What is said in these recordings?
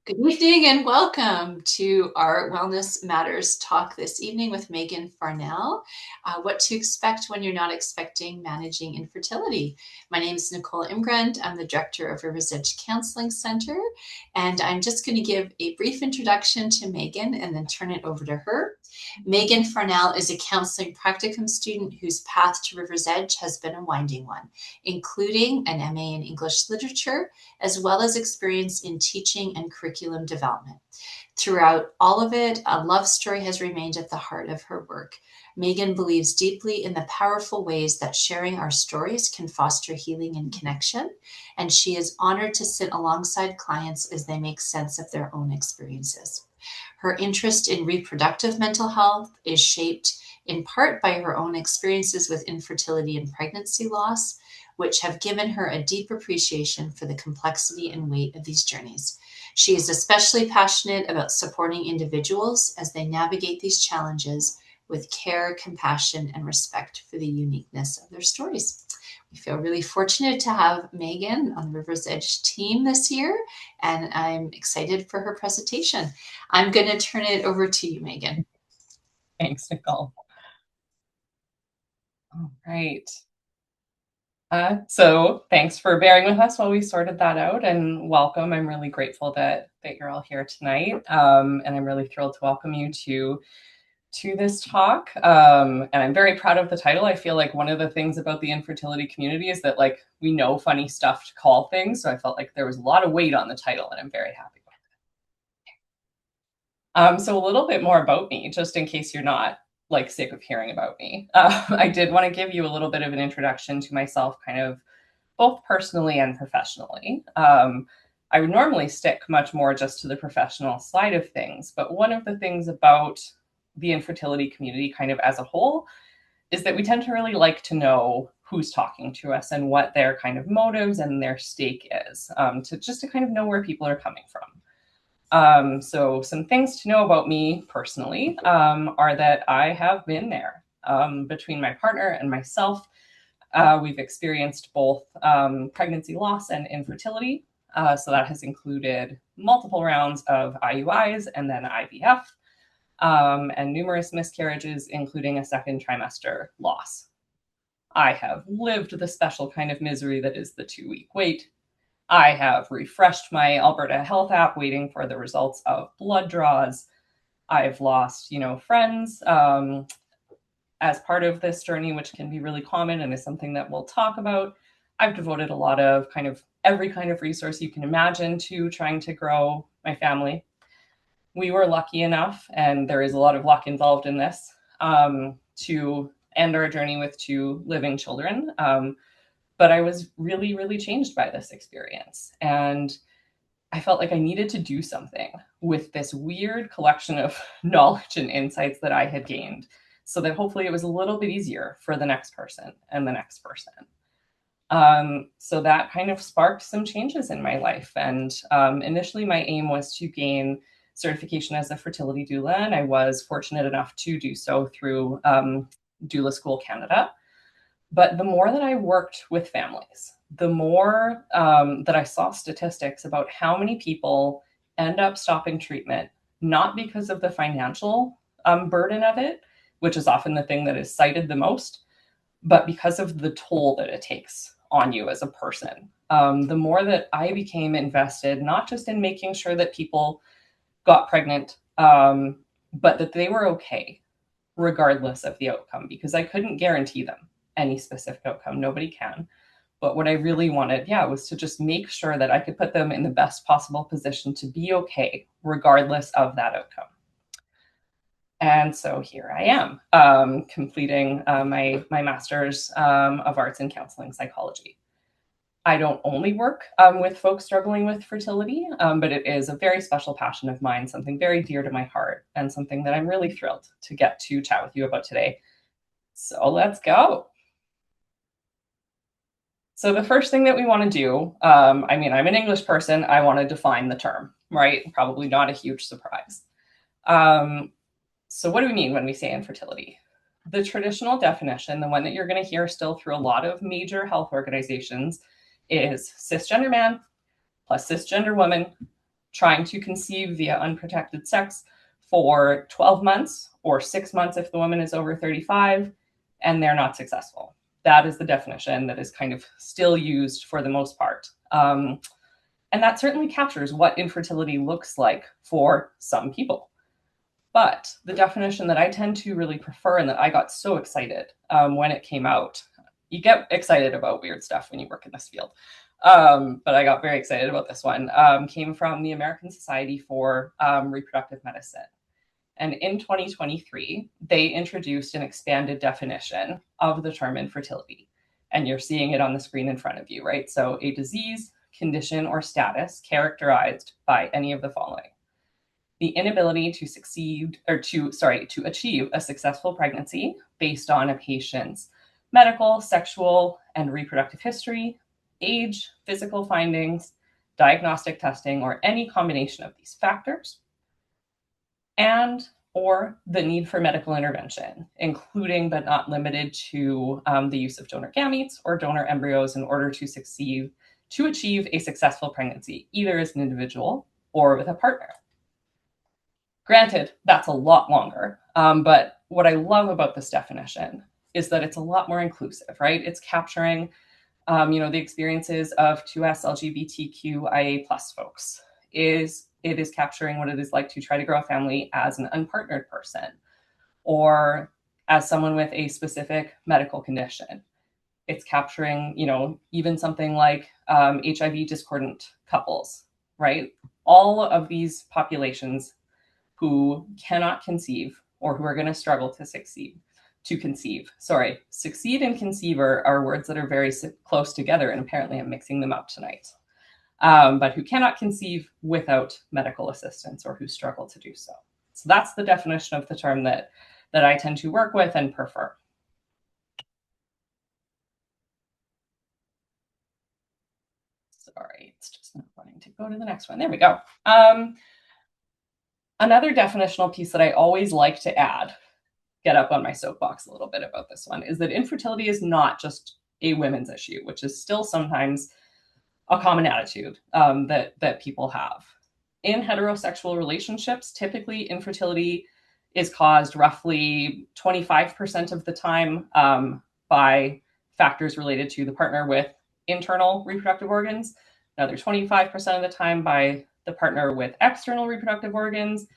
Good evening and welcome to our Wellness Matters talk this evening with Megan Farnel. What to expect when you're not expecting managing infertility. My name is Nicole Imgrund. I'm the director of Rivers Edge Counseling Center, and I'm just going to give a brief introduction to Megan and then turn it over to her. Megan Farnel is a counseling practicum student whose path to Rivers Edge has been a winding one, including an MA in English Literature, as well as experience in teaching and curriculum development. Throughout all of it, a love story has remained at the heart of her work. Megan believes deeply in the powerful ways that sharing our stories can foster healing and connection, and she is honored to sit alongside clients as they make sense of their own experiences. Her interest in reproductive mental health is shaped in part by her own experiences with infertility and pregnancy loss, which have given her a deep appreciation for the complexity and weight of these journeys. She is especially passionate about supporting individuals as they navigate these challenges with care, compassion, and respect for the uniqueness of their stories. We feel really fortunate to have Megan on the Rivers Edge team this year, and I'm excited for her presentation. I'm going to turn it over to you, Megan. Thanks, Nicole. All right. So thanks for bearing with us while we sorted that out, and welcome. I'm really grateful that you're all here tonight, and I'm really thrilled to welcome you to this talk. And I'm very proud of the title. I feel like one of the things about the infertility community is that we know funny stuff to call things, so I felt like there was a lot of weight on the title, and I'm very happy with it. So a little bit more about me, just in case you're not sick of hearing about me. I did want to give you a little bit of an introduction to myself, kind of both personally and professionally. I would normally stick much more just to the professional side of things, but one of the things about the infertility community kind of as a whole is that we tend to really like to know who's talking to us and what their kind of motives and their stake is, to kind of know where people are coming from. So some things to know about me personally are that I have been there. Between my partner and myself, we've experienced both pregnancy loss and infertility. So that has included multiple rounds of IUIs and then IVF, and numerous miscarriages, including a second trimester loss. I have lived the special kind of misery that is the 2-week wait. I have refreshed my Alberta Health app waiting for the results of blood draws. I've lost, friends as part of this journey, which can be really common and is something that we'll talk about. I've devoted a lot of kind of every kind of resource you can imagine to trying to grow my family. We were lucky enough, and there is a lot of luck involved in this, to end our journey with 2 living children. But I was really, really changed by this experience. And I felt like I needed to do something with this weird collection of knowledge and insights that I had gained, so that hopefully it was a little bit easier for the next person and the next person. So that kind of sparked some changes in my life. And initially my aim was to gain certification as a fertility doula, and I was fortunate enough to do so through Doula School Canada. But the more that I worked with families, the more that I saw statistics about how many people end up stopping treatment, not because of the financial burden of it, which is often the thing that is cited the most, but because of the toll that it takes on you as a person. The more that I became invested, not just in making sure that people got pregnant, but that they were okay, regardless of the outcome, because I couldn't guarantee them any specific outcome. Nobody can. But what I really wanted, was to just make sure that I could put them in the best possible position to be okay, regardless of that outcome. And so here I am, completing my master's of arts in counseling psychology. I don't only work with folks struggling with fertility, but it is a very special passion of mine, something very dear to my heart, and something that I'm really thrilled to get to chat with you about today. So let's go. So the first thing that we want to do, I'm an English person, I want to define the term, right? Probably not a huge surprise. So what do we mean when we say infertility? The traditional definition, the one that you're going to hear still through a lot of major health organizations, is cisgender man plus cisgender woman trying to conceive via unprotected sex for 12 months or 6 months if the woman is over 35 and they're not successful. That is the definition that is kind of still used for the most part. And that certainly captures what infertility looks like for some people. But the definition that I tend to really prefer and that I got so excited when it came out, you get excited about weird stuff when you work in this field. But I got very excited about this one, came from the American Society for Reproductive Medicine. And in 2023, they introduced an expanded definition of the term infertility. And you're seeing it on the screen in front of you, right? So a disease, condition, or status characterized by any of the following: the inability to succeed or to achieve a successful pregnancy based on a patient's medical, sexual, and reproductive history, age, physical findings, diagnostic testing, or any combination of these factors, and or the need for medical intervention, including but not limited to the use of donor gametes or donor embryos in order to achieve a successful pregnancy, either as an individual or with a partner. Granted, that's a lot longer, but what I love about this definition is that it's a lot more inclusive, right? It's capturing, the experiences of 2S LGBTQIA+ folks. It is capturing what it is like to try to grow a family as an unpartnered person or as someone with a specific medical condition. It's capturing, even something like HIV discordant couples, right? All of these populations who cannot conceive or who are going to struggle to succeed. Succeed and conceive are words that are very close together, and apparently I'm mixing them up tonight. But who cannot conceive without medical assistance or who struggle to do so. So that's the definition of the term that I tend to work with and prefer. Sorry, it's just not wanting to go to the next one. There we go. Another definitional piece that I always like to add, get up on my soapbox a little bit about this one, is that infertility is not just a women's issue, which is still sometimes a common attitude that people have. In heterosexual relationships, typically infertility is caused roughly 25% of the time by factors related to the partner with internal reproductive organs, another 25% of the time by the partner with external reproductive organs,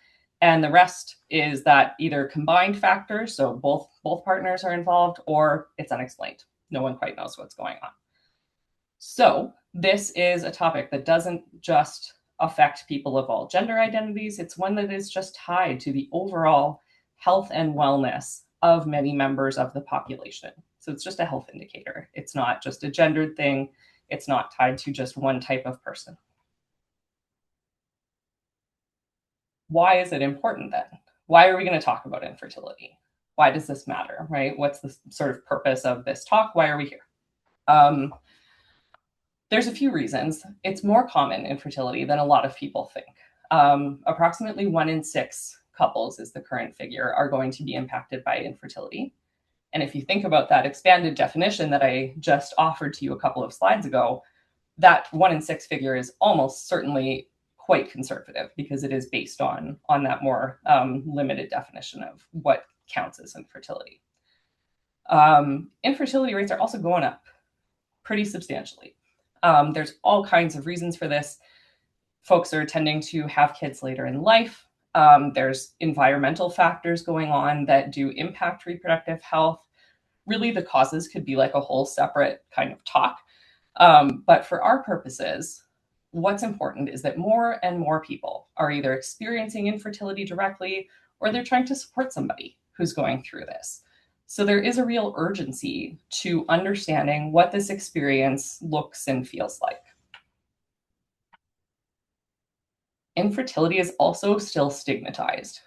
and the rest is that either combined factors, so both partners are involved, or it's unexplained. No one quite knows what's going on. So this is a topic that doesn't just affect people of all gender identities. It's one that is just tied to the overall health and wellness of many members of the population. So it's just a health indicator. It's not just a gendered thing. It's not tied to just one type of person. Why is it important then? Why are we going to talk about infertility? Why does this matter, right? What's the sort of purpose of this talk? Why are we here? There's a few reasons. It's more common infertility than a lot of people think. Approximately 1 in 6 couples is the current figure are going to be impacted by infertility. And if you think about that expanded definition that I just offered to you a couple of slides ago, that 1 in 6 figure is almost certainly quite conservative because it is based on that more limited definition of what counts as infertility. Infertility rates are also going up pretty substantially. There's all kinds of reasons for this. Folks are tending to have kids later in life. There's environmental factors going on that do impact reproductive health. Really, the causes could be like a whole separate kind of talk. But for our purposes, what's important is that more and more people are either experiencing infertility directly or they're trying to support somebody who's going through this. So there is a real urgency to understanding what this experience looks and feels like. Infertility is also still stigmatized.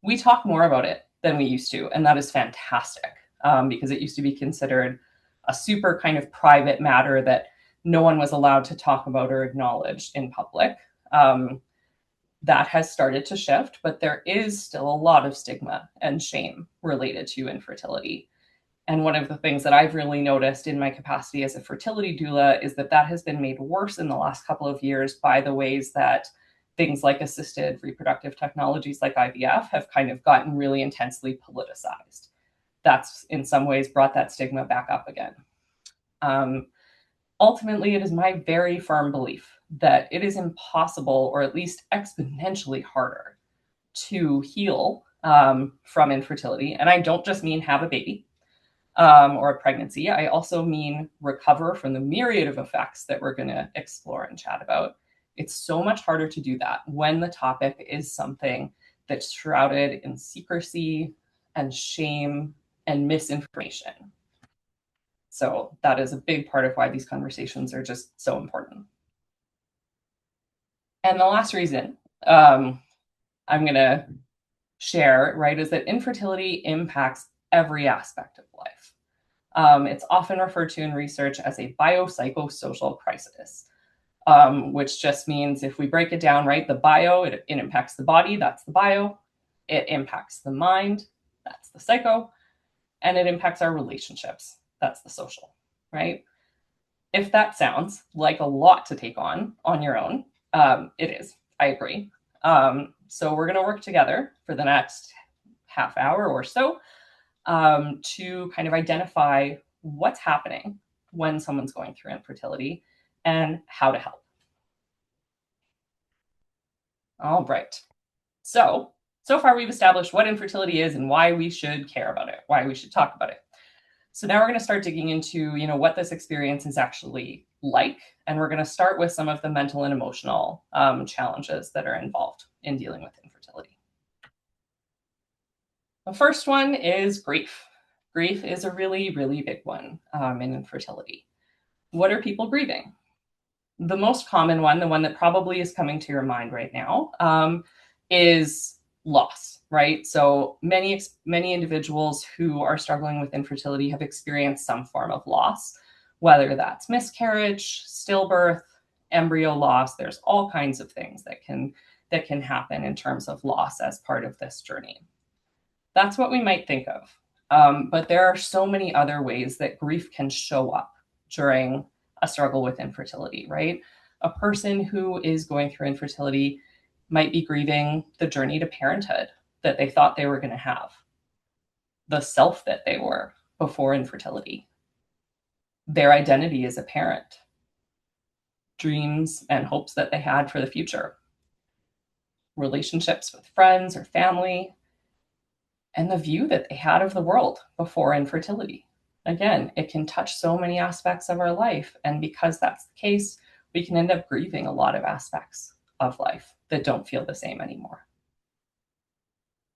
We talk more about it than we used to, and that is fantastic because it used to be considered a super kind of private matter that no one was allowed to talk about or acknowledge in public. That has started to shift, but there is still a lot of stigma and shame related to infertility. And one of the things that I've really noticed in my capacity as a fertility doula is that has been made worse in the last couple of years by the ways that things like assisted reproductive technologies like IVF have kind of gotten really intensely politicized. That's in some ways brought that stigma back up again. Ultimately, it is my very firm belief that it is impossible, or at least exponentially harder, to heal from infertility. And I don't just mean have a baby or a pregnancy. I also mean recover from the myriad of effects that we're going to explore and chat about. It's so much harder to do that when the topic is something that's shrouded in secrecy and shame and misinformation. So that is a big part of why these conversations are just so important. And the last reason I'm going to share, right, is that infertility impacts every aspect of life. It's often referred to in research as a biopsychosocial crisis, which just means if we break it down, right, the bio, it impacts the body, that's the bio. It impacts the mind, that's the psycho. And it impacts our relationships, that's the social, right? If that sounds like a lot to take on your own, it is. I agree. So we're going to work together for the next half hour or so to kind of identify what's happening when someone's going through infertility and how to help. All right. So far we've established what infertility is and why we should care about it, why we should talk about it. So now we're going to start digging into, what this experience is actually like. And we're going to start with some of the mental and emotional challenges that are involved in dealing with infertility. The first one is grief. Grief is a really, really big one in infertility. What are people grieving? The most common one, the one that probably is coming to your mind right now, is loss, right? So many individuals who are struggling with infertility have experienced some form of loss, whether that's miscarriage, stillbirth, embryo loss. There's all kinds of things that can happen in terms of loss as part of this journey. That's what we might think of. But there are so many other ways that grief can show up during a struggle with infertility, right? A person who is going through infertility might be grieving the journey to parenthood that they thought they were going to have, the self that they were before infertility, their identity as a parent, dreams and hopes that they had for the future, relationships with friends or family, and the view that they had of the world before infertility. Again, it can touch so many aspects of our life. And because that's the case, we can end up grieving a lot of aspects of life that don't feel the same anymore.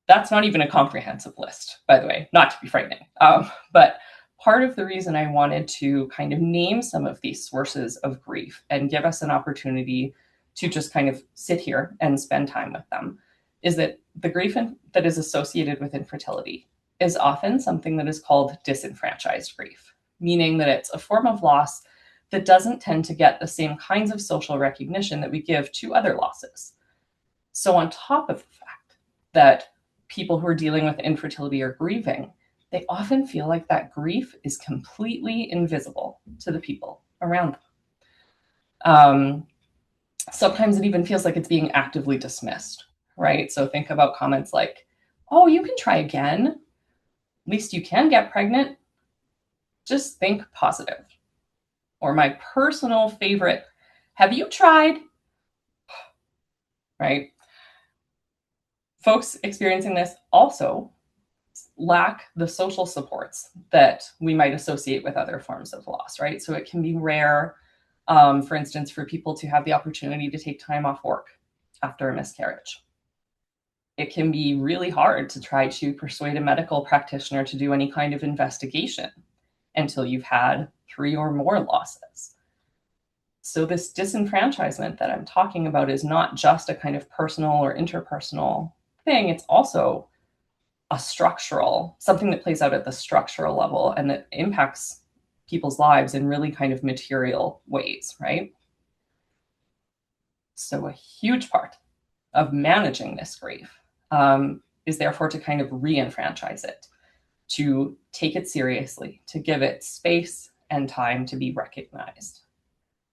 That's not even a comprehensive list, by the way, not to be frightening. But part of the reason I wanted to kind of name some of these sources of grief and give us an opportunity to just kind of sit here and spend time with them is that the grief that is associated with infertility is often something that is called disenfranchised grief, meaning that it's a form of loss that doesn't tend to get the same kinds of social recognition that we give to other losses. So on top of the fact that people who are dealing with infertility are grieving, they often feel like that grief is completely invisible to the people around them. Sometimes it even feels like it's being actively dismissed, right? So think about comments like, oh, you can try again. At least you can get pregnant. Just think positive. Or my personal favorite, have you tried? Right? Folks experiencing this also lack the social supports that we might associate with other forms of loss, right? So it can be rare, for instance, for people to have the opportunity to take time off work after a miscarriage. It can be really hard to try to persuade a medical practitioner to do any kind of investigation until you've had 3 or more losses. So this disenfranchisement that I'm talking about is not just a kind of personal or interpersonal thing. It's also a structural, something that plays out at the structural level and that impacts people's lives in really kind of material ways, right? So a huge part of managing this grief is therefore to kind of re-enfranchise it, to take it seriously, to give it space and time to be recognized.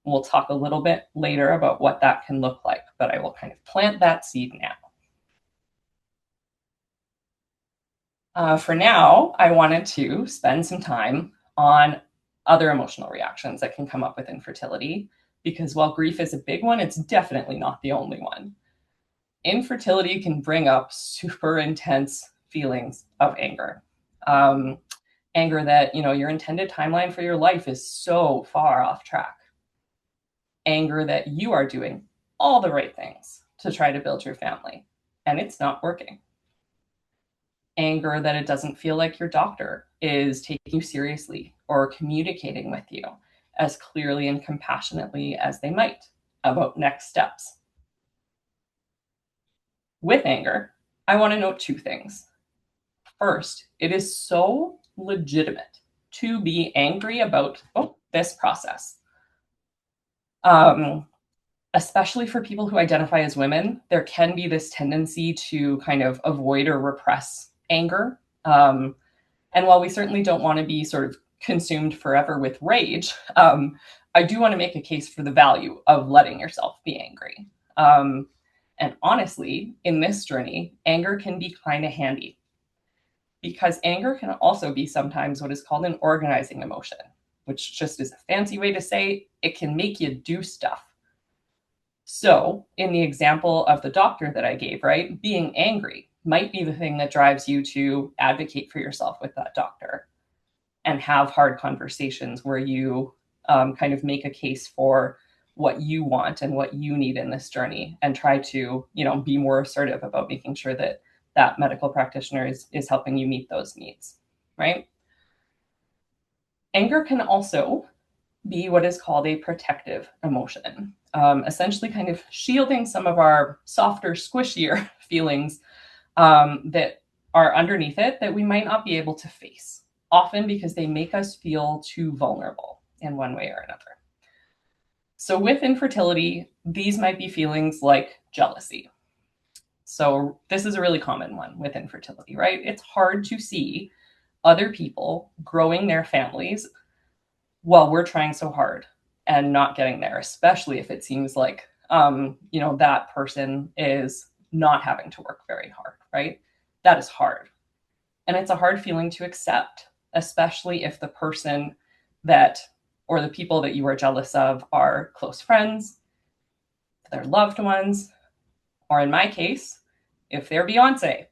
We'll talk a little bit later about what that can look like, but I will kind of plant that seed now. For now, I wanted to spend some time on other emotional reactions that can come up with infertility, because while grief is a big one, it's definitely not the only one. Infertility can bring up super intense feelings of anger. Um, Anger that, your intended timeline for your life is so far off track. Anger that you are doing all the right things to try to build your family, and it's not working. Anger that it doesn't feel like your doctor is taking you seriously or communicating with you as clearly and compassionately as they might about next steps. With anger, I want to note two things. First, it is so legitimate to be angry about this process. Especially for people who identify as women, there can be this tendency to kind of avoid or repress anger. And while we certainly don't want to be sort of consumed forever with rage, I do want to make a case for the value of letting yourself be angry. And honestly, in this journey, anger can be kind of handy, because anger can also be sometimes what is called an organizing emotion, which just is a fancy way to say it can make you do stuff. So, in the example of the doctor that I gave, right, being angry might be the thing that drives you to advocate for yourself with that doctor and have hard conversations where you kind of make a case for what you want and what you need in this journey, and try to, be more assertive about making sure that that medical practitioner is helping you meet those needs, right? Anger can also be what is called a protective emotion, essentially kind of shielding some of our softer, squishier feelings that are underneath it that we might not be able to face, often because they make us feel too vulnerable in one way or another. So with infertility, these might be feelings like jealousy. So this is a really common one with infertility, right? It's hard to see other people growing their families while we're trying so hard and not getting there, especially if it seems like, that person is not having to work very hard, right? That is hard. And it's a hard feeling to accept, especially if the person that, or the people that you are jealous of, are close friends, their loved ones, or in my case, if they're Beyonce.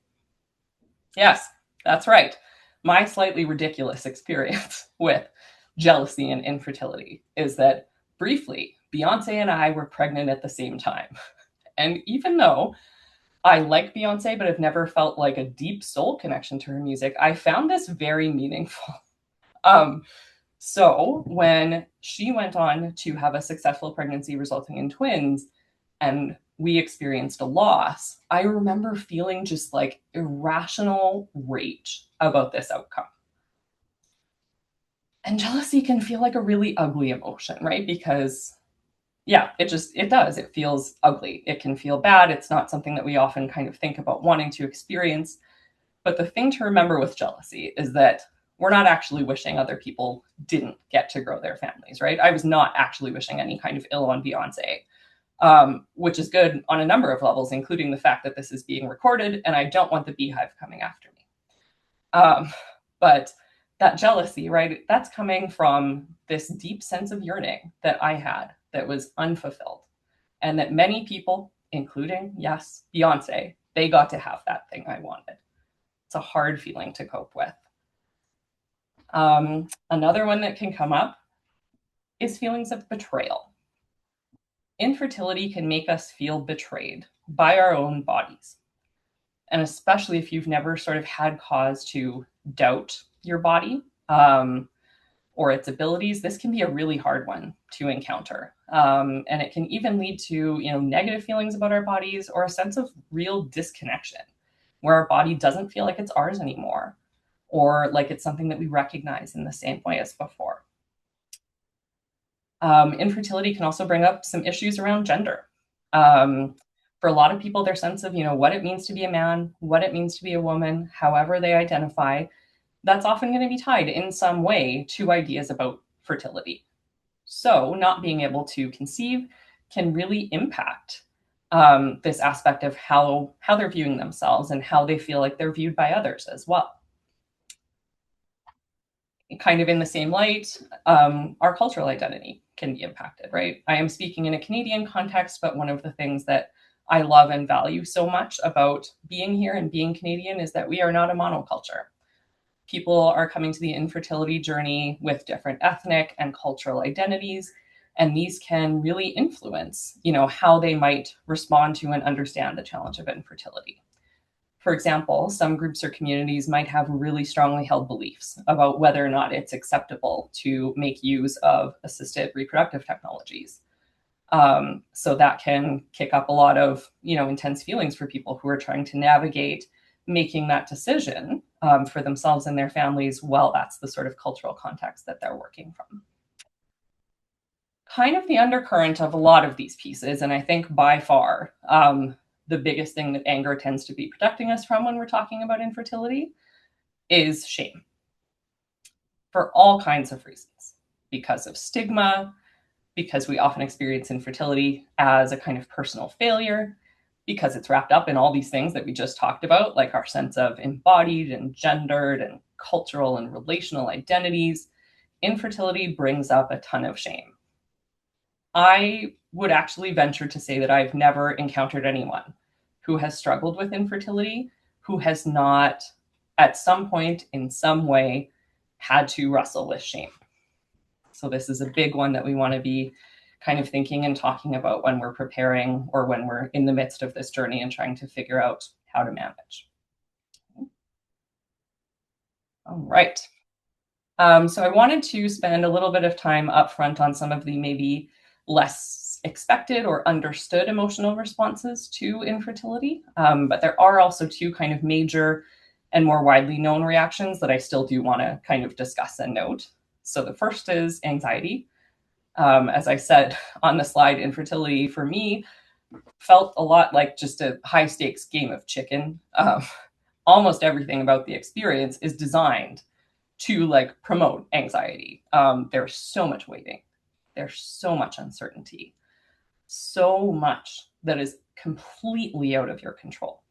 Yes, that's right. My slightly ridiculous experience with jealousy and infertility is that briefly, Beyonce and I were pregnant at the same time. And even though I like Beyonce, but have never felt like a deep soul connection to her music, I found this very meaningful. So when she went on to have a successful pregnancy resulting in twins, and we experienced a loss, I remember feeling just like irrational rage about this outcome. And jealousy can feel like a really ugly emotion, right? Because it does. It feels ugly. It can feel bad. It's not something that we often kind of think about wanting to experience. But the thing to remember with jealousy is that we're not actually wishing other people didn't get to grow their families, right? I was not actually wishing any kind of ill on Beyonce, which is good on a number of levels, including the fact that this is being recorded and I don't want the beehive coming after me. But that jealousy, right, that's coming from this deep sense of yearning that I had that was unfulfilled, and that many people, including, yes, Beyonce, they got to have that thing I wanted. It's a hard feeling to cope with. Another one that can come up is feelings of betrayal. Infertility can make us feel betrayed by our own bodies. And especially if you've never sort of had cause to doubt your body or its abilities, this can be a really hard one to encounter. And it can even lead to, negative feelings about our bodies, or a sense of real disconnection, where our body doesn't feel like it's ours anymore, or like it's something that we recognize in the same way as before. Infertility can also bring up some issues around gender. For a lot of people, their sense of, what it means to be a man, what it means to be a woman, however they identify, that's often going to be tied in some way to ideas about fertility. So not being able to conceive can really impact this aspect of how they're viewing themselves and how they feel like they're viewed by others as well. Kind of in the same light, our cultural identity can be impacted, right? I am speaking in a Canadian context, but one of the things that I love and value so much about being here and being Canadian is that we are not a monoculture. People are coming to the infertility journey with different ethnic and cultural identities, and these can really influence, how they might respond to and understand the challenge of infertility. For example, some groups or communities might have really strongly held beliefs about whether or not it's acceptable to make use of assisted reproductive technologies. So that can kick up a lot of, intense feelings for people who are trying to navigate making that decision for themselves and their families. Well, that's the sort of cultural context that they're working from. Kind of the undercurrent of a lot of these pieces, and I think by far the biggest thing that anger tends to be protecting us from when we're talking about infertility is shame, for all kinds of reasons. Because of stigma, because we often experience infertility as a kind of personal failure, because it's wrapped up in all these things that we just talked about, like our sense of embodied and gendered and cultural and relational identities. Infertility brings up a ton of shame. I would actually venture to say that I've never encountered anyone who has struggled with infertility who has not, at some point in some way, had to wrestle with shame. So this is a big one that we want to be kind of thinking and talking about when we're preparing or when we're in the midst of this journey and trying to figure out how to manage. All right. So I wanted to spend a little bit of time upfront on some of the maybe less expected or understood emotional responses to infertility. But there are also two kind of major and more widely known reactions that I still do want to kind of discuss and note. So the first is anxiety. As I said on the slide, infertility for me felt a lot like just a high stakes game of chicken. Almost everything about the experience is designed to like promote anxiety. There's so much waiting. There's so much uncertainty, so much that is completely out of your control.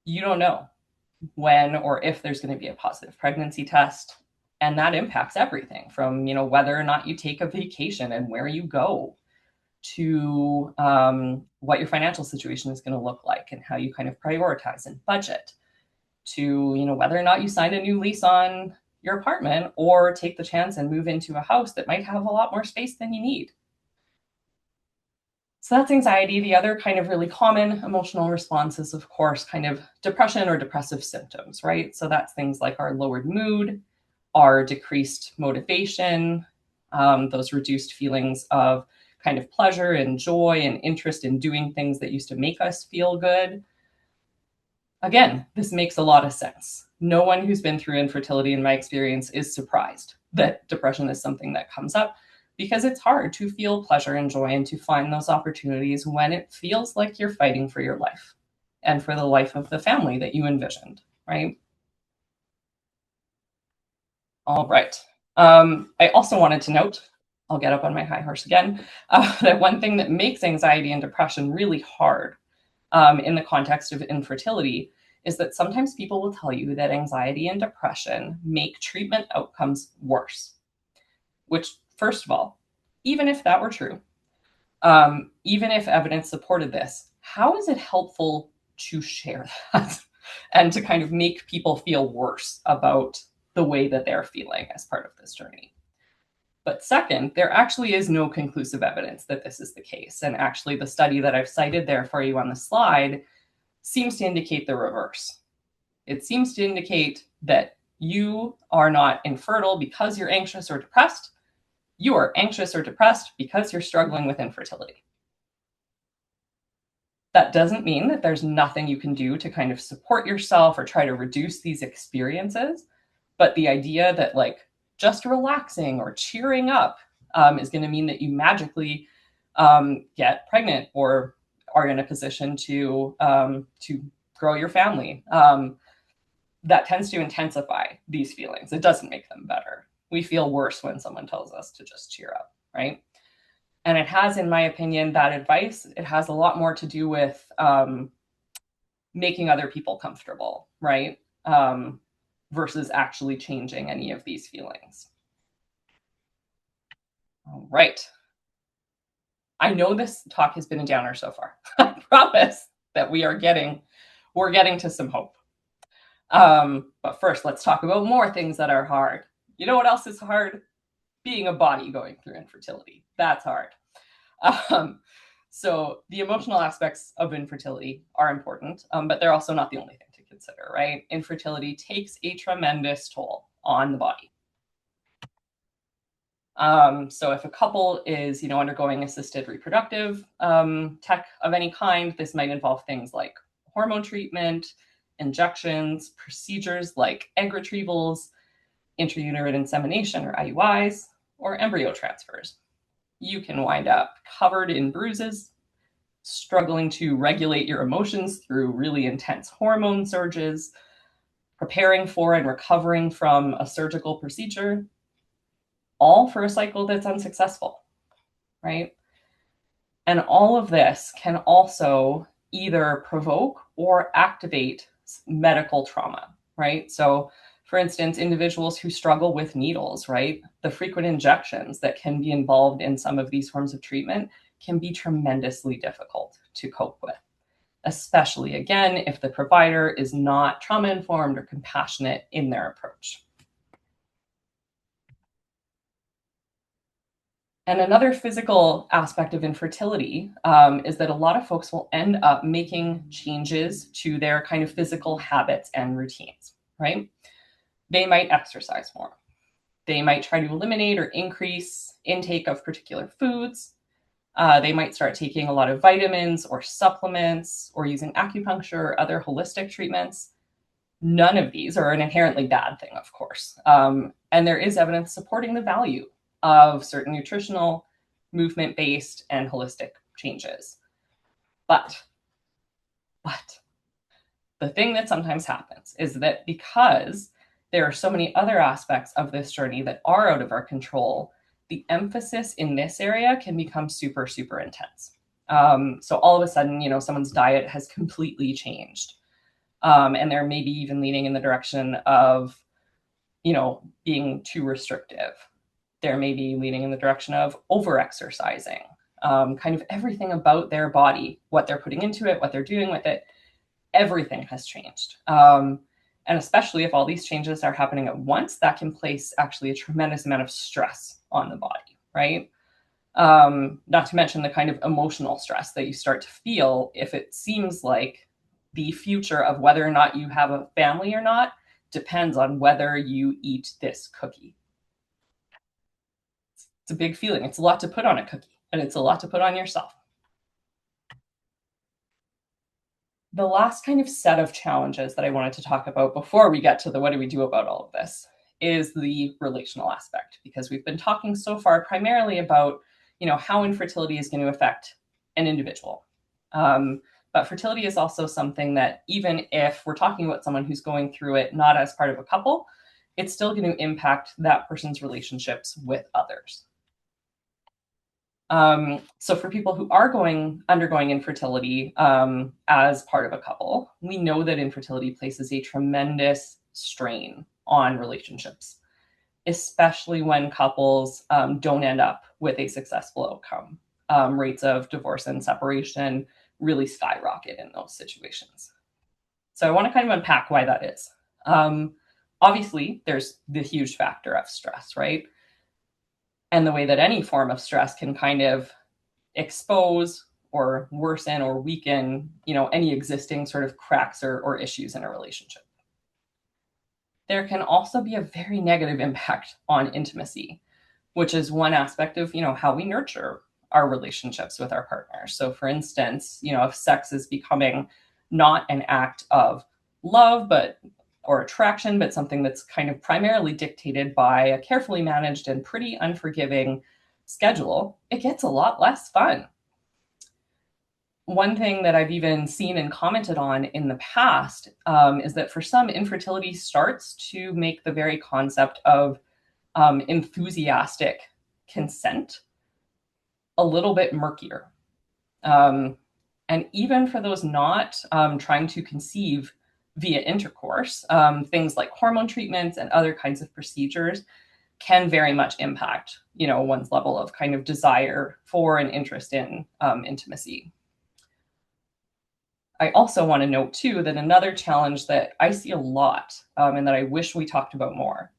You don't know when or if there's going to be a positive pregnancy test. And that impacts everything from, whether or not you take a vacation and where you go to what your financial situation is going to look like and how you kind of prioritize and budget to, whether or not you sign a new lease on your apartment or take the chance and move into a house that might have a lot more space than you need. So that's anxiety. The other kind of really common emotional response is, of course, kind of depression or depressive symptoms, right? So that's things like our lowered mood, our decreased motivation, those reduced feelings of kind of pleasure and joy and interest in doing things that used to make us feel good. Again, this makes a lot of sense. No one who's been through infertility, in my experience, is surprised that depression is something that comes up because it's hard to feel pleasure and joy and to find those opportunities when it feels like you're fighting for your life and for the life of the family that you envisioned, right? All right. I also wanted to note, I'll get up on my high horse again, that one thing that makes anxiety and depression really hard in the context of infertility is that sometimes people will tell you that anxiety and depression make treatment outcomes worse, which, first of all, even if that were true, even if evidence supported this, how is it helpful to share that and to kind of make people feel worse about the way that they're feeling as part of this journey? But second, there actually is no conclusive evidence that this is the case. And actually, the study that I've cited there for you on the slide seems to indicate the reverse. It seems to indicate that you are not infertile because you're anxious or depressed. You are anxious or depressed because you're struggling with infertility. That doesn't mean that there's nothing you can do to kind of support yourself or try to reduce these experiences. But the idea that like just relaxing or cheering up is going to mean that you magically get pregnant or are in a position to grow your family, that tends to intensify these feelings. It doesn't make them better. We feel worse when someone tells us to just cheer up, right? And it has, in my opinion, that advice, it has a lot more to do with making other people comfortable, right? Versus actually changing any of these feelings. All right. I know this talk has been a downer so far. I promise that we're getting to some hope. But first, let's talk about more things that are hard. You know what else is hard? Being a body going through infertility. That's hard. So the emotional aspects of infertility are important, but they're also not the only thing to consider, right? Infertility takes a tremendous toll on the body. So if a couple is, undergoing assisted reproductive tech of any kind, this might involve things like hormone treatment, injections, procedures like egg retrievals, intrauterine insemination or IUIs, or embryo transfers. You can wind up covered in bruises, struggling to regulate your emotions through really intense hormone surges, preparing for and recovering from a surgical procedure, all for a cycle that's unsuccessful, right? And all of this can also either provoke or activate medical trauma, right? So, for instance, individuals who struggle with needles, right? The frequent injections that can be involved in some of these forms of treatment can be tremendously difficult to cope with, especially again, if the provider is not trauma informed or compassionate in their approach. And another physical aspect of infertility is that a lot of folks will end up making changes to their kind of physical habits and routines, right? They might exercise more. They might try to eliminate or increase intake of particular foods. They might start taking a lot of vitamins or supplements or using acupuncture or other holistic treatments. None of these are an inherently bad thing, of course. And there is evidence supporting the value of certain nutritional, movement-based, and holistic changes. But the thing that sometimes happens is that because there are so many other aspects of this journey that are out of our control, the emphasis in this area can become super, super intense. So all of a sudden, someone's diet has completely changed. And they're maybe even leaning in the direction of, being too restrictive. They're maybe leaning in the direction of over-exercising. Kind of everything about their body, what they're putting into it, what they're doing with it, everything has changed. And especially if all these changes are happening at once, that can place actually a tremendous amount of stress on the body, right? Not to mention the kind of emotional stress that you start to feel if it seems like the future of whether or not you have a family or not depends on whether you eat this cookie. It's a big feeling. It's a lot to put on a cookie, and it's a lot to put on yourself. The last kind of set of challenges that I wanted to talk about before we get to the what do we do about all of this is the relational aspect, because we've been talking so far primarily about, how infertility is going to affect an individual. But fertility is also something that even if we're talking about someone who's going through it not as part of a couple, it's still going to impact that person's relationships with others. So for people who are undergoing infertility as part of a couple, we know that infertility places a tremendous strain on relationships, especially when couples don't end up with a successful outcome. Rates of divorce and separation really skyrocket in those situations. So I want to kind of unpack why that is. Obviously, there's the huge factor of stress, right? And the way that any form of stress can kind of expose or worsen or weaken, any existing sort of cracks or issues in a relationship. There can also be a very negative impact on intimacy, which is one aspect of, how we nurture our relationships with our partners. So for instance, if sex is becoming not an act of love, or attraction, but something that's kind of primarily dictated by a carefully managed and pretty unforgiving schedule, it gets a lot less fun. One thing that I've even seen and commented on in the past is that for some, infertility starts to make the very concept of enthusiastic consent a little bit murkier. Um, and even for those not trying to conceive via intercourse, things like hormone treatments and other kinds of procedures can very much impact, one's level of kind of desire for and interest in intimacy. I also want to note too that another challenge that I see a lot and that I wish we talked about more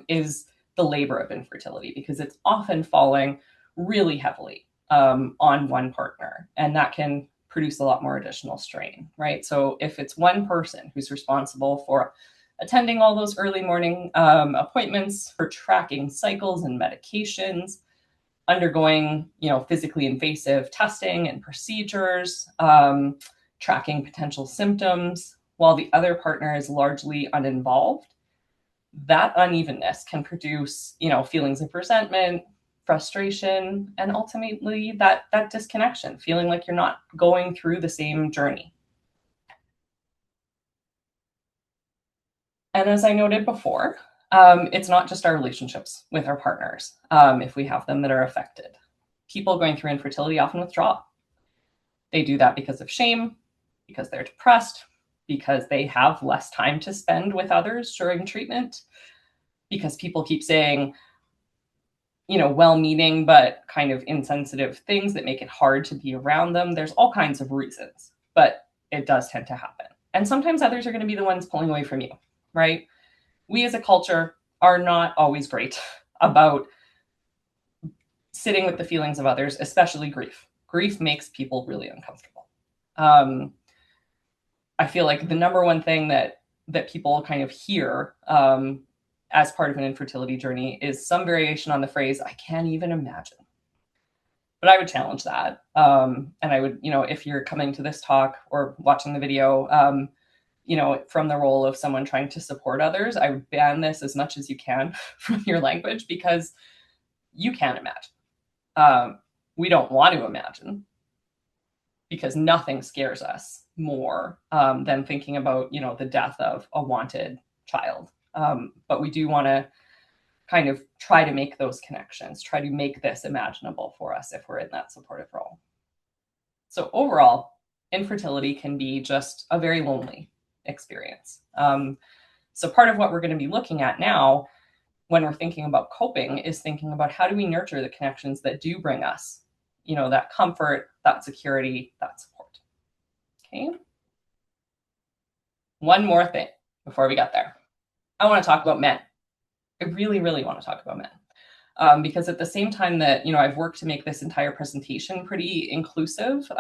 is the labor of infertility, because it's often falling really heavily on one partner, and that can produce a lot more additional strain, right? So if it's one person who's responsible for attending all those early morning appointments, for tracking cycles and medications, undergoing, physically invasive testing and procedures, tracking potential symptoms, while the other partner is largely uninvolved, that unevenness can produce, feelings of resentment, frustration, and ultimately that disconnection, feeling like you're not going through the same journey. And as I noted before, it's not just our relationships with our partners, if we have them, that are affected. People going through infertility often withdraw. They do that because of shame, because they're depressed, because they have less time to spend with others during treatment, because people keep saying, well-meaning but kind of insensitive things that make it hard to be around them. There's all kinds of reasons, but it does tend to happen. And sometimes others are going to be the ones pulling away from you, right? We as a culture are not always great about sitting with the feelings of others, especially grief. Grief makes people really uncomfortable. I feel like the number one thing that people kind of hear as part of an infertility journey is some variation on the phrase, "I can't even imagine." But I would challenge that. And I would, if you're coming to this talk or watching the video, from the role of someone trying to support others, I would ban this as much as you can from your language, because you can't imagine. We don't want to imagine, because nothing scares us more than thinking about, the death of a wanted child. But we do want to kind of try to make those connections, try to make this imaginable for us if we're in that supportive role. So overall, infertility can be just a very lonely experience. So part of what we're going to be looking at now when we're thinking about coping is thinking about how do we nurture the connections that do bring us, that comfort, that security, that support. Okay. One more thing before we get there. I want to talk about men. I really, really want to talk about men. Because at the same time that, I've worked to make this entire presentation pretty inclusive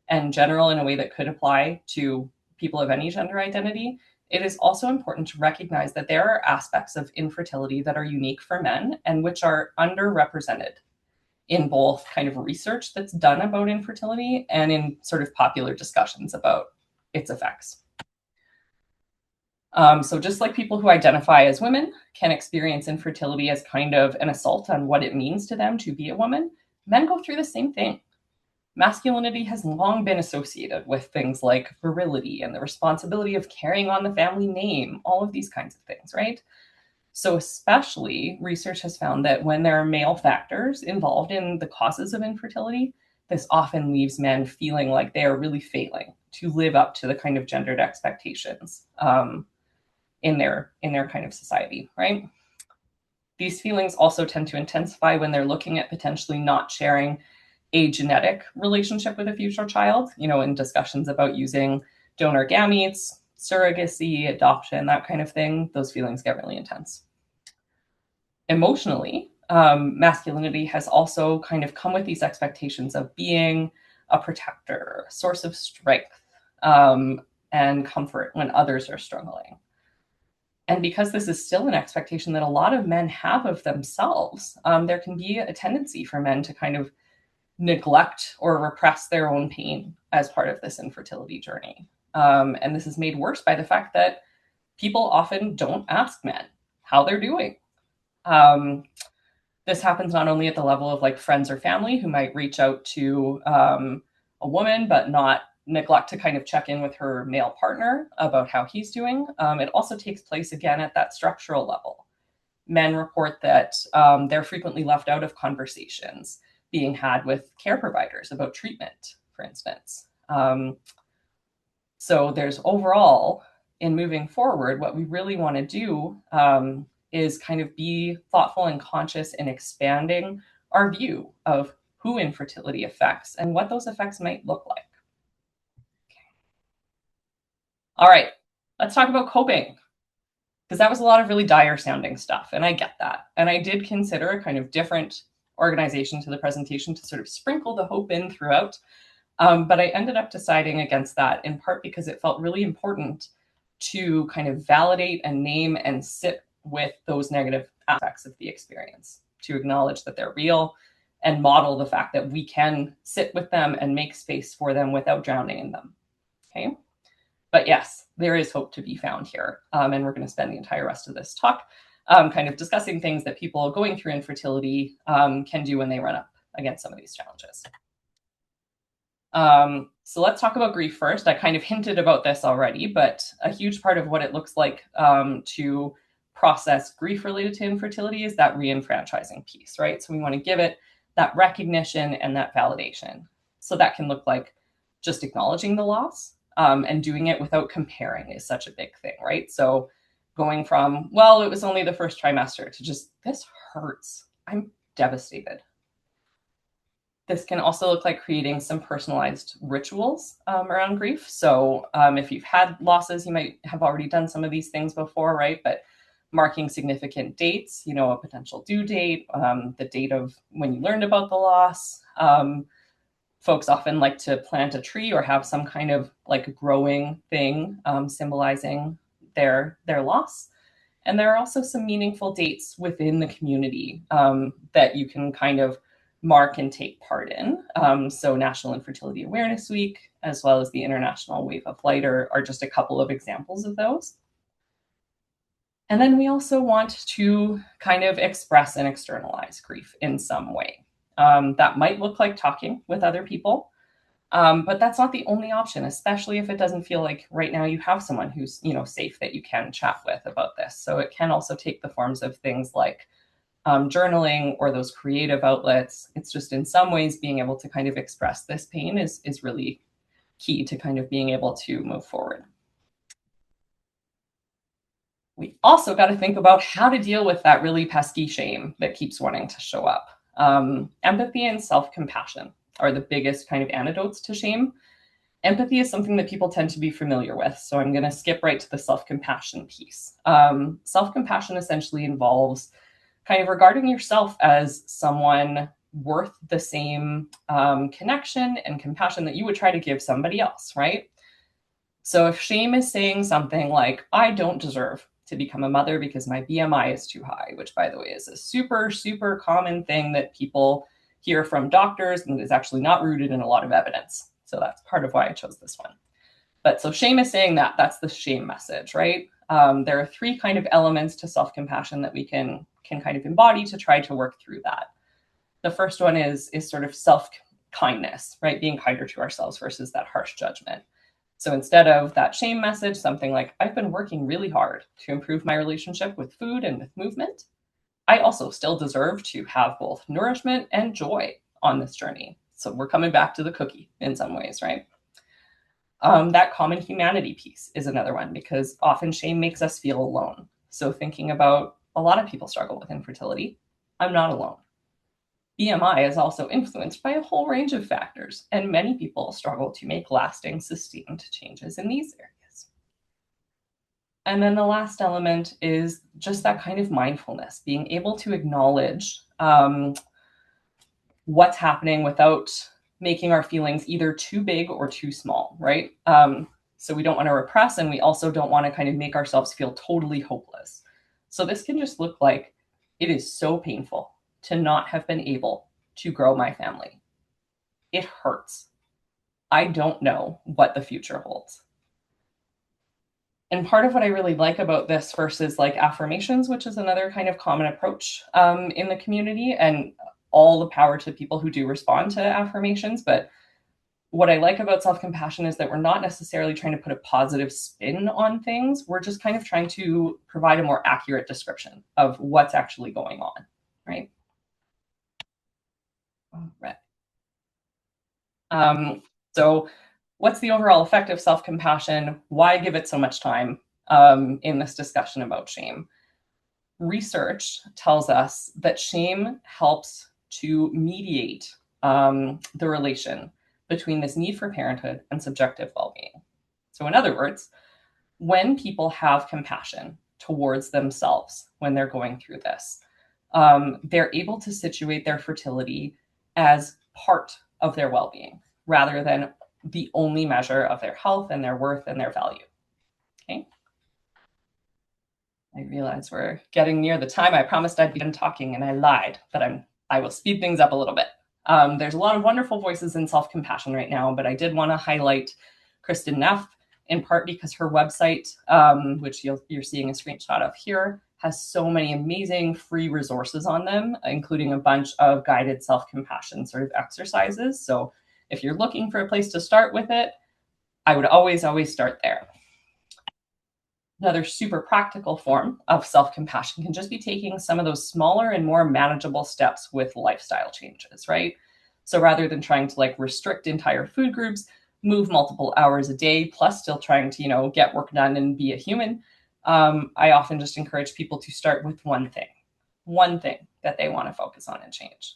and general in a way that could apply to people of any gender identity, it is also important to recognize that there are aspects of infertility that are unique for men and which are underrepresented in both kind of research that's done about infertility and in sort of popular discussions about its effects. So just like people who identify as women can experience infertility as kind of an assault on what it means to them to be a woman, men go through the same thing. Masculinity has long been associated with things like virility and the responsibility of carrying on the family name, all of these kinds of things, right? So especially research has found that when there are male factors involved in the causes of infertility, this often leaves men feeling like they are really failing to live up to the kind of gendered expectations in their kind of society, right? These feelings also tend to intensify when they're looking at potentially not sharing a genetic relationship with a future child, in discussions about using donor gametes, surrogacy, adoption, that kind of thing. Those feelings get really intense. Emotionally, masculinity has also kind of come with these expectations of being a protector, a source of strength, and comfort when others are struggling. And because this is still an expectation that a lot of men have of themselves, there can be a tendency for men to kind of neglect or repress their own pain as part of this infertility journey. And this is made worse by the fact that people often don't ask men how they're doing. This happens not only at the level of like friends or family who might reach out to a woman, but not neglect to kind of check in with her male partner about how he's doing. It also takes place again at that structural level. Men report that they're frequently left out of conversations being had with care providers about treatment, for instance. So there's overall, in moving forward, what we really want to do is kind of be thoughtful and conscious in expanding our view of who infertility affects and what those effects might look like. All right, let's talk about coping, because that was a lot of really dire sounding stuff, and I get that. And I did consider a kind of different organization to the presentation to sort of sprinkle the hope in throughout. But I ended up deciding against that, in part because it felt really important to kind of validate and name and sit with those negative aspects of the experience, to acknowledge that they're real and model the fact that we can sit with them and make space for them without drowning in them. Okay. But yes, there is hope to be found here. And we're going to spend the entire rest of this talk kind of discussing things that people going through infertility can do when they run up against some of these challenges. So let's talk about grief first. I kind of hinted about this already, but a huge part of what it looks like to process grief related to infertility is that re-enfranchising piece, right? So we want to give it that recognition and that validation. So that can look like just acknowledging the loss and doing it without comparing is such a big thing, right? So going from, well, it was only the first trimester to just, this hurts. I'm devastated. This can also look like creating some personalized rituals around grief. So if you've had losses, you might have already done some of these things before, right? But marking significant dates, you know, a potential due date, the date of when you learned about the loss. Folks often like to plant a tree or have some kind of like growing thing symbolizing their loss. And there are also some meaningful dates within the community that you can kind of mark and take part in. So National Infertility Awareness Week, as well as the International Wave of Light are just a couple of examples of those. And then we also want to kind of express and externalize grief in some way. That might look like talking with other people, but that's not the only option, especially if it doesn't feel like right now you have someone who's, you know, safe that you can chat with about this. So it can also take the forms of things like journaling or those creative outlets. It's just in some ways being able to kind of express this pain is really key to kind of being able to move forward. We also got to think about how to deal with that really pesky shame that keeps wanting to show up. Empathy and self-compassion are the biggest kind of antidotes to shame. Empathy is something that people tend to be familiar with, so I'm going to skip right to the self-compassion piece. Self-compassion essentially involves kind of regarding yourself as someone worth the same connection and compassion that you would try to give somebody else, right? So if shame is saying something like, I don't deserve to become a mother because my BMI is too high, which by the way is a super, super common thing that people hear from doctors and is actually not rooted in a lot of evidence. So that's part of why I chose this one. But so shame is saying that, that's the shame message, right? There are three kind of elements to self-compassion that we can kind of embody to try to work through that. The first one is sort of self-kindness, right? Being kinder to ourselves versus that harsh judgment. So instead of that shame message, something like, I've been working really hard to improve my relationship with food and with movement. I also still deserve to have both nourishment and joy on this journey. So we're coming back to the cookie in some ways, right? That common humanity piece is another one, because often shame makes us feel alone. So thinking about a lot of people struggle with infertility. I'm not alone. BMI is also influenced by a whole range of factors, and many people struggle to make lasting, sustained changes in these areas. And then the last element is just that kind of mindfulness, being able to acknowledge what's happening without making our feelings either too big or too small, right? So we don't want to repress, and we also don't want to kind of make ourselves feel totally hopeless. So this can just look like, it is so painful to not have been able to grow my family. It hurts. I don't know what the future holds. And part of what I really like about this versus like affirmations, which is another kind of common approach in the community, and all the power to people who do respond to affirmations, but what I like about self-compassion is that we're not necessarily trying to put a positive spin on things. We're just kind of trying to provide a more accurate description of what's actually going on, right? All right. So what's the overall effect of self-compassion? Why give it so much time in this discussion about shame? Research tells us that shame helps to mediate the relation between this need for parenthood and subjective well-being. So in other words, when people have compassion towards themselves when they're going through this, they're able to situate their fertility as part of their well-being rather than the only measure of their health and their worth and their value. Okay. I realize we're getting near the time I promised I'd be done talking, and I lied, but I will speed things up a little bit. There's a lot of wonderful voices in self-compassion right now, but I did want to highlight Kristen Neff, in part because her website, which you're seeing a screenshot of here, has so many amazing free resources on them, including a bunch of guided self-compassion sort of exercises. So if you're looking for a place to start with it, I would always start there. Another super practical form of self-compassion can just be taking some of those smaller and more manageable steps with lifestyle changes, right? So rather than trying to restrict entire food groups, move multiple hours a day, plus still trying to, get work done and be a human, I often just encourage people to start with one thing that they want to focus on and change.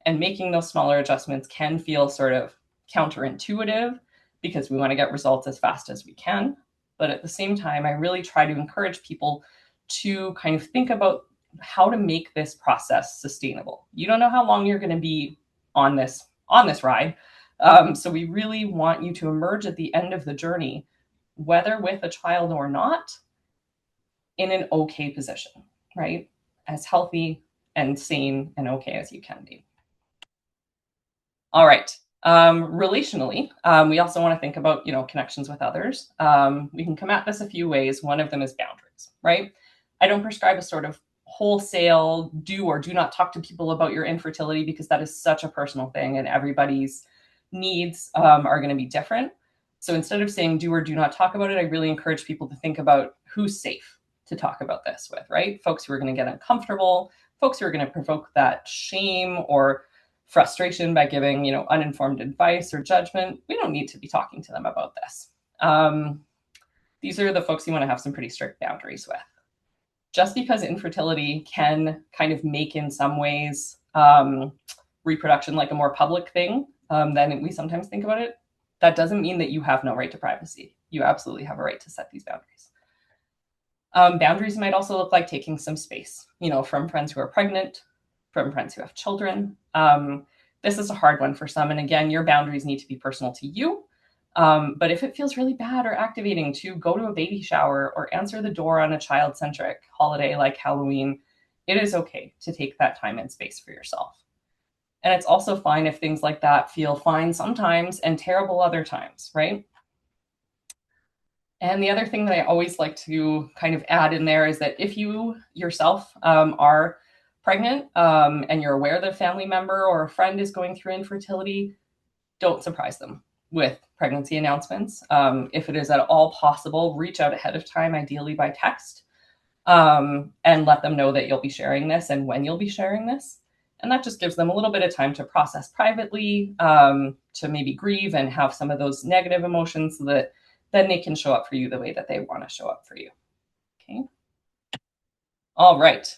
And making those smaller adjustments can feel sort of counterintuitive because we want to get results as fast as we can. But at the same time, I really try to encourage people to kind of think about how to make this process sustainable. You don't know how long you're going to be on this ride. So we really want you to emerge at the end of the journey, whether with a child or not, in an okay position, right? As healthy and sane and okay as you can be. All right. Relationally, we also want to think about, connections with others. We can come at this a few ways. One of them is boundaries, right? I don't prescribe a sort of wholesale do or do not talk to people about your infertility because that is such a personal thing and everybody's needs are going to be different. So instead of saying do or do not talk about it, I really encourage people to think about who's safe to talk about this with, right? Folks who are going to get uncomfortable, folks who are going to provoke that shame or frustration by giving, uninformed advice or judgment. We don't need to be talking to them about this. These are the folks you want to have some pretty strict boundaries with. Just because infertility can kind of make, in some ways, reproduction like a more public thing than we sometimes think about it, that doesn't mean that you have no right to privacy. You absolutely have a right to set these boundaries. Boundaries might also look like taking some space, from friends who are pregnant, from friends who have children. This is a hard one for some. And again, your boundaries need to be personal to you. But if it feels really bad or activating to go to a baby shower or answer the door on a child-centric holiday like Halloween, it is okay to take that time and space for yourself. And it's also fine if things like that feel fine sometimes and terrible other times, right? And the other thing that I always like to kind of add in there is that if you yourself are pregnant and you're aware that a family member or a friend is going through infertility, don't surprise them with pregnancy announcements. If it is at all possible, reach out ahead of time, ideally by text, and let them know that you'll be sharing this and when you'll be sharing this. And that just gives them a little bit of time to process privately, to maybe grieve and have some of those negative emotions so that then they can show up for you the way that they want to show up for you. Okay. All right.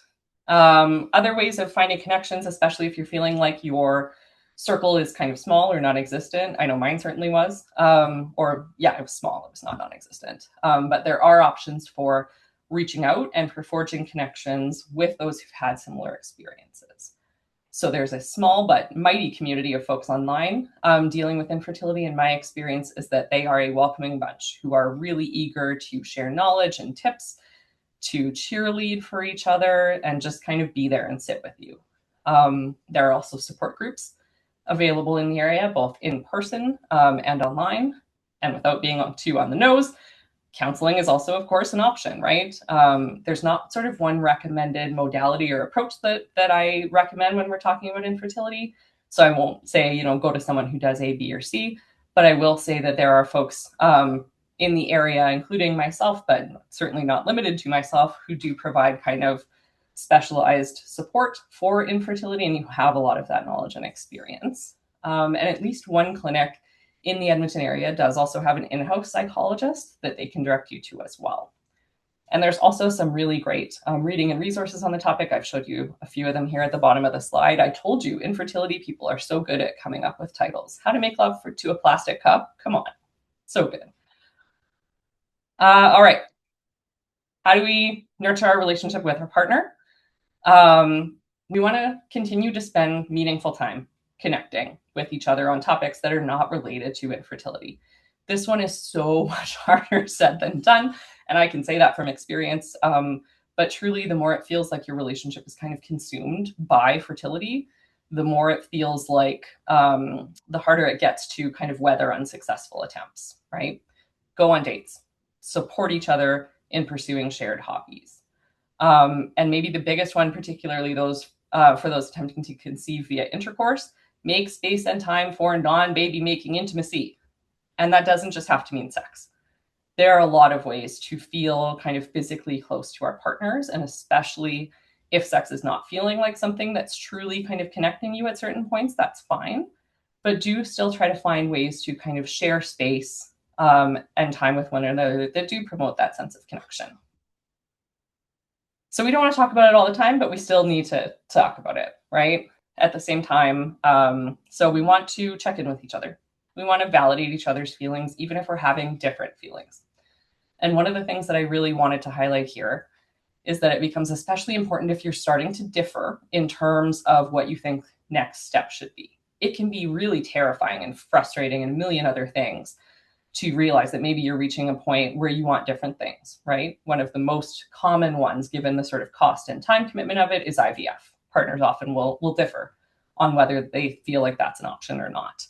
Other ways of finding connections, especially if you're feeling like your circle is kind of small or non-existent. I know mine certainly was, it was small. It was not non-existent. But there are options for reaching out and for forging connections with those who've had similar experiences. So there's a small but mighty community of folks online dealing with infertility. And my experience is that they are a welcoming bunch who are really eager to share knowledge and tips, to cheerlead for each other, and just kind of be there and sit with you. There are also support groups available in the area, both in person and online. And without being too on the nose, counseling is also, of course, an option, right? There's not sort of one recommended modality or approach that I recommend when we're talking about infertility. So I won't say, go to someone who does A, B, or C, But I will say that there are folks in the area, including myself, but certainly not limited to myself, who do provide kind of specialized support for infertility, and you have a lot of that knowledge and experience. And at least one clinic in the Edmonton area does also have an in-house psychologist that they can direct you to as well. And there's also some really great reading and resources on the topic. I've showed you a few of them here at the bottom of the slide. I told you infertility people are so good at coming up with titles. How to Make Love to a Plastic Cup. Come on. So good. All right. How do we nurture our relationship with our partner? We want to continue to spend meaningful time connecting with each other on topics that are not related to infertility. This one is so much harder said than done, and I can say that from experience. But truly, the more it feels like your relationship is kind of consumed by fertility, the more it feels like the harder it gets to kind of weather unsuccessful attempts, right? Go on dates, support each other in pursuing shared hobbies. And maybe the biggest one, particularly those for those attempting to conceive via intercourse, make space and time for non-baby making intimacy. And that doesn't just have to mean sex. There are a lot of ways to feel kind of physically close to our partners, and especially if sex is not feeling like something that's truly kind of connecting you at certain points, that's fine. But do still try to find ways to kind of share space and time with one another that do promote that sense of connection. So we don't want to talk about it all the time, but we still need to talk about it, right? At the same time, so we want to check in with each other. We want to validate each other's feelings, even if we're having different feelings. And one of the things that I really wanted to highlight here is that it becomes especially important if you're starting to differ in terms of what you think next step should be. It can be really terrifying and frustrating and a million other things to realize that maybe you're reaching a point where you want different things, right? One of the most common ones, given the sort of cost and time commitment of it, is IVF. Partners often will differ on whether they feel like that's an option or not.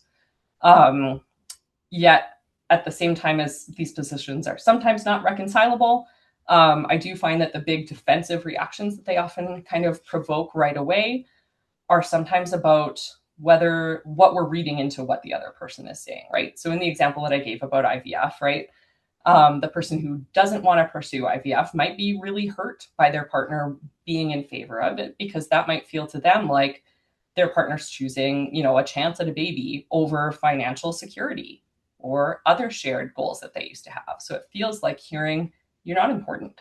Yet, at the same time as these positions are sometimes not reconcilable, I do find that the big defensive reactions that they often kind of provoke right away are sometimes about whether what we're reading into what the other person is saying, right? So in the example that I gave about IVF, right, the person who doesn't want to pursue IVF might be really hurt by their partner being in favor of it, because that might feel to them like their partner's choosing, a chance at a baby over financial security or other shared goals that they used to have. So it feels like hearing, you're not important.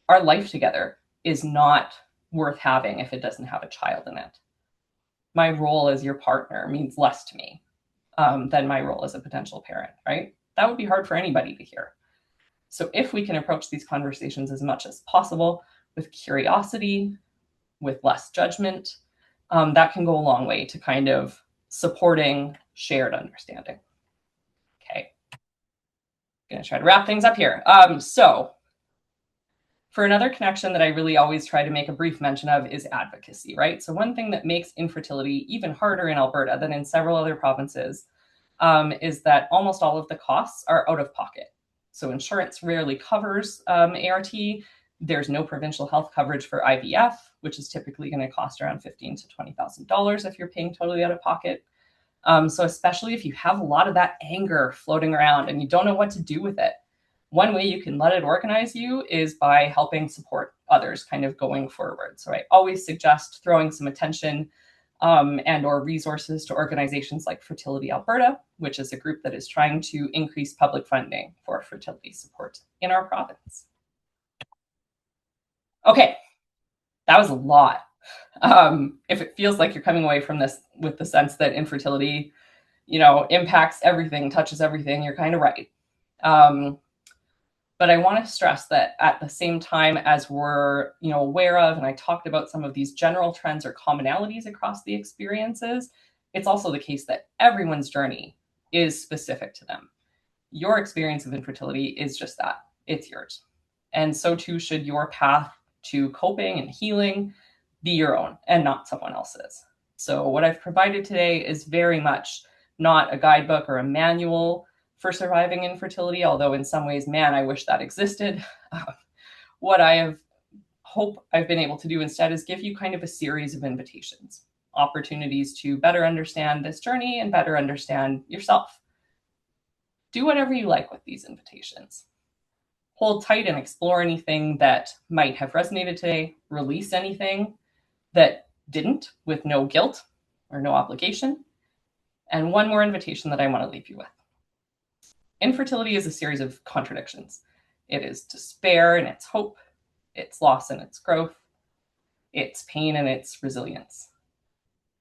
Our life together is not worth having if it doesn't have a child in it. My role as your partner means less to me than my role as a potential parent, right? That would be hard for anybody to hear. So if we can approach these conversations as much as possible with curiosity, with less judgment, that can go a long way to kind of supporting shared understanding. Okay. I'm going to try to wrap things up here. So for another connection that I really always try to make a brief mention of is advocacy, right? So one thing that makes infertility even harder in Alberta than in several other provinces is that almost all of the costs are out of pocket. So insurance rarely covers ART. There's no provincial health coverage for IVF, which is typically going to cost around $15,000 to $20,000 if you're paying totally out of pocket. So especially if you have a lot of that anger floating around and you don't know what to do with it, one way you can let it organize you is by helping support others kind of going forward. So I always suggest throwing some attention and or resources to organizations like Fertility Alberta, which is a group that is trying to increase public funding for fertility support in our province. Okay, that was a lot. If it feels like you're coming away from this with the sense that infertility, impacts everything, touches everything, you're kind of right. But I want to stress that at the same time as we're, aware of, and I talked about some of these general trends or commonalities across the experiences, it's also the case that everyone's journey is specific to them. Your experience of infertility is just that. It's yours. And so too should your path to coping and healing be your own and not someone else's. So what I've provided today is very much not a guidebook or a manual for surviving infertility, although in some ways, man, I wish that existed. What I hope I've been able to do instead is give you kind of a series of invitations, opportunities to better understand this journey and better understand yourself. do whatever you like with these invitations. Hold tight and explore anything that might have resonated today. Release anything that didn't, with no guilt or no obligation. And one more invitation that I want to leave you with. Infertility is a series of contradictions. It is despair and its hope, it's loss and its growth, it's pain and its resilience.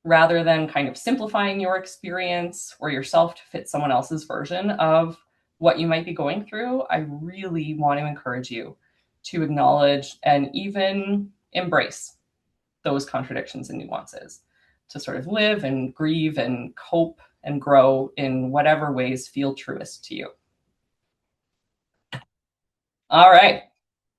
Rather than kind of simplifying your experience or yourself to fit someone else's version of what you might be going through, I really want to encourage you to acknowledge and even embrace those contradictions and nuances, to sort of live and grieve and cope and grow in whatever ways feel truest to you. All right.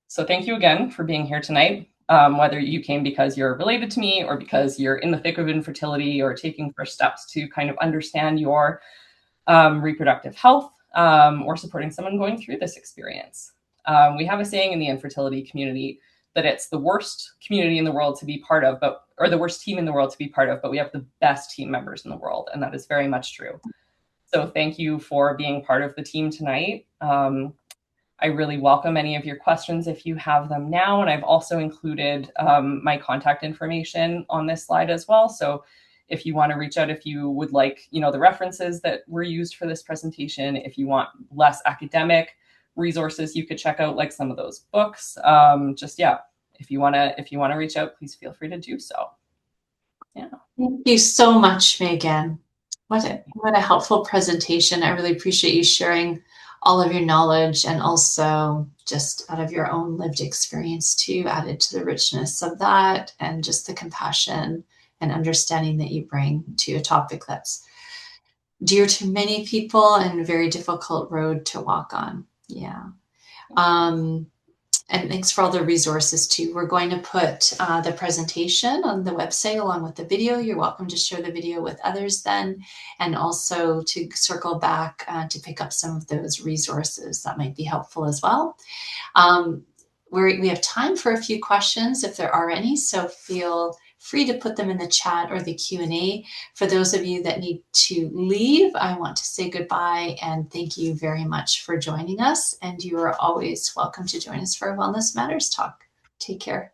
So thank you again for being here tonight. Whether you came because you're related to me or because you're in the thick of infertility or taking first steps to kind of understand your reproductive health, or supporting someone going through this experience. We have a saying in the infertility community that it's the worst community in the world to be part of, or the worst team in the world to be part of, but we have the best team members in the world. And that is very much true. So thank you for being part of the team tonight. I really welcome any of your questions if you have them now. And I've also included my contact information on this slide as well. So if you want to reach out, if you would like, the references that were used for this presentation, if you want less academic resources, you could check out like some of those books. If you want to reach out, please feel free to do so. Yeah. Thank you so much, Megan. What a helpful presentation. I really appreciate you sharing all of your knowledge and also just out of your own lived experience too, added to the richness of that and just the compassion and understanding that you bring to a topic that's dear to many people and a very difficult road to walk on. Yeah. And thanks for all the resources too. We're going to put the presentation on the website along with the video. You're welcome to share the video with others then, and also to circle back to pick up some of those resources that might be helpful as well. We have time for a few questions if there are any, so feel free to put them in the chat or the Q&A. For those of you that need to leave, I want to say goodbye and thank you very much for joining us. And you are always welcome to join us for a Wellness Matters talk. Take care.